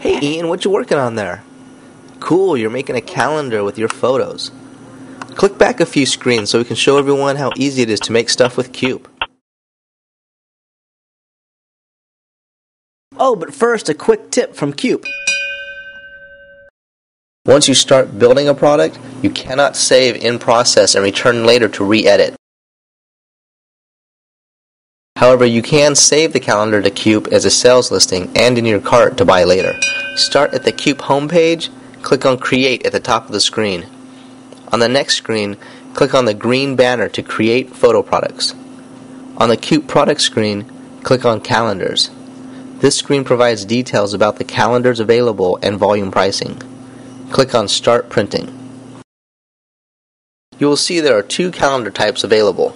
Hey Ian, what you working on there? Cool, you're making a calendar with your photos. Click back a few screens so we can show everyone how easy it is to make stuff with QOOP. Oh, but first a quick tip from QOOP. Once you start building a product, you cannot save in process and return later to re-edit. However, you can save the calendar to QOOP as a sales listing and in your cart to buy later. Start at the QOOP homepage, click on Create at the top of the screen. On the next screen, click on the green banner to create photo products. On the QOOP product screen, click on Calendars. This screen provides details about the calendars available and volume pricing. Click on Start Printing. You will see there are two calendar types available.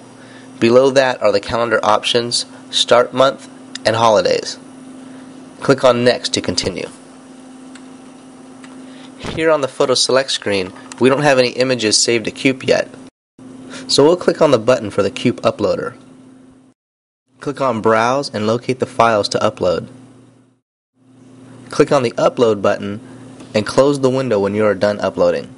Below that are the calendar options, Start Month, and Holidays. Click on Next to continue. Here on the Photo Select screen, we don't have any images saved to QOOP yet. So we'll click on the button for the QOOP uploader. Click on Browse and locate the files to upload. Click on the Upload button and close the window when you are done uploading.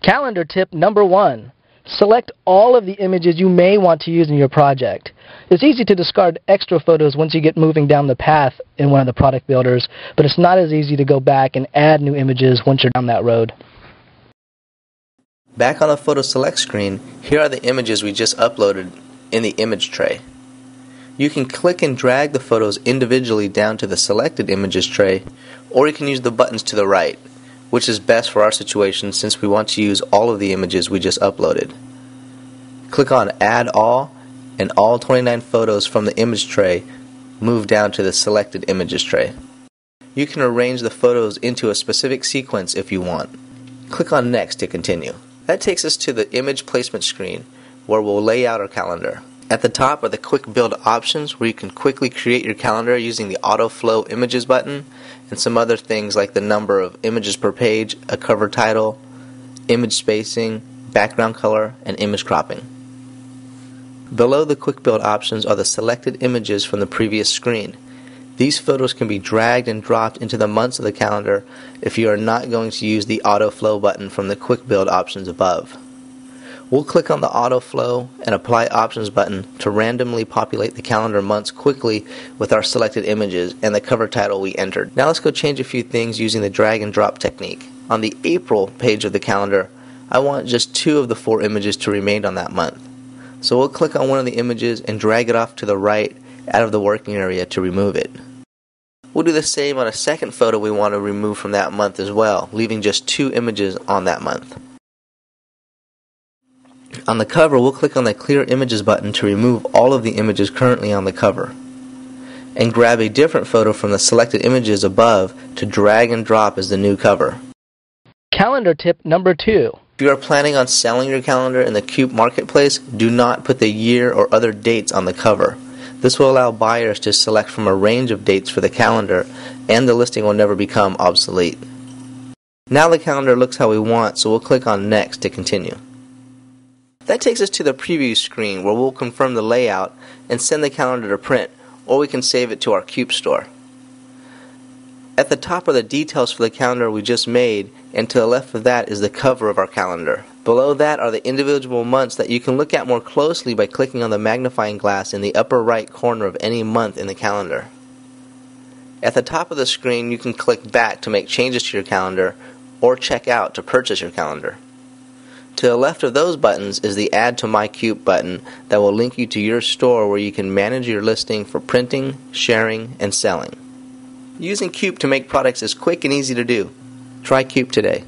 Calendar tip number 1. Select all of the images you may want to use in your project. It's easy to discard extra photos once you get moving down the path in one of the product builders, but it's not as easy to go back and add new images once you're down that road. Back on the Photo Select screen, here are the images we just uploaded in the image tray. You can click and drag the photos individually down to the selected images tray, or you can use the buttons to the right, which is best for our situation since we want to use all of the images we just uploaded. Click on Add All, and all 29 photos from the image tray move down to the selected images tray. You can arrange the photos into a specific sequence if you want. Click on Next to continue. That takes us to the image placement screen where we'll lay out our calendar. At the top are the quick build options where you can quickly create your calendar using the auto flow images button and some other things like the number of images per page, a cover title, image spacing, background color, and image cropping. Below the quick build options are the selected images from the previous screen. These photos can be dragged and dropped into the months of the calendar if you are not going to use the auto flow button from the quick build options above. We'll click on the Auto Flow and Apply Options button to randomly populate the calendar months quickly with our selected images and the cover title we entered. Now let's go change a few things using the drag and drop technique. On the April page of the calendar, I want just 2 of the 4 images to remain on that month. So we'll click on one of the images and drag it off to the right out of the working area to remove it. We'll do the same on a second photo we want to remove from that month as well, leaving just 2 images on that month. On the cover, we'll click on the Clear Images button to remove all of the images currently on the cover, and grab a different photo from the selected images above to drag and drop as the new cover. Calendar tip number 2. If you are planning on selling your calendar in the QOOP marketplace, do not put the year or other dates on the cover. This will allow buyers to select from a range of dates for the calendar, and the listing will never become obsolete. Now the calendar looks how we want, so we'll click on Next to continue. That takes us to the preview screen where we'll confirm the layout and send the calendar to print, or we can save it to our QOOP store. At the top are the details for the calendar we just made, and to the left of that is the cover of our calendar. Below that are the individual months that you can look at more closely by clicking on the magnifying glass in the upper right corner of any month in the calendar. At the top of the screen you can click back to make changes to your calendar, or check out to purchase your calendar. To the left of those buttons is the Add to My QOOP button that will link you to your store where you can manage your listing for printing, sharing, and selling. Using QOOP to make products is quick and easy to do. Try QOOP today.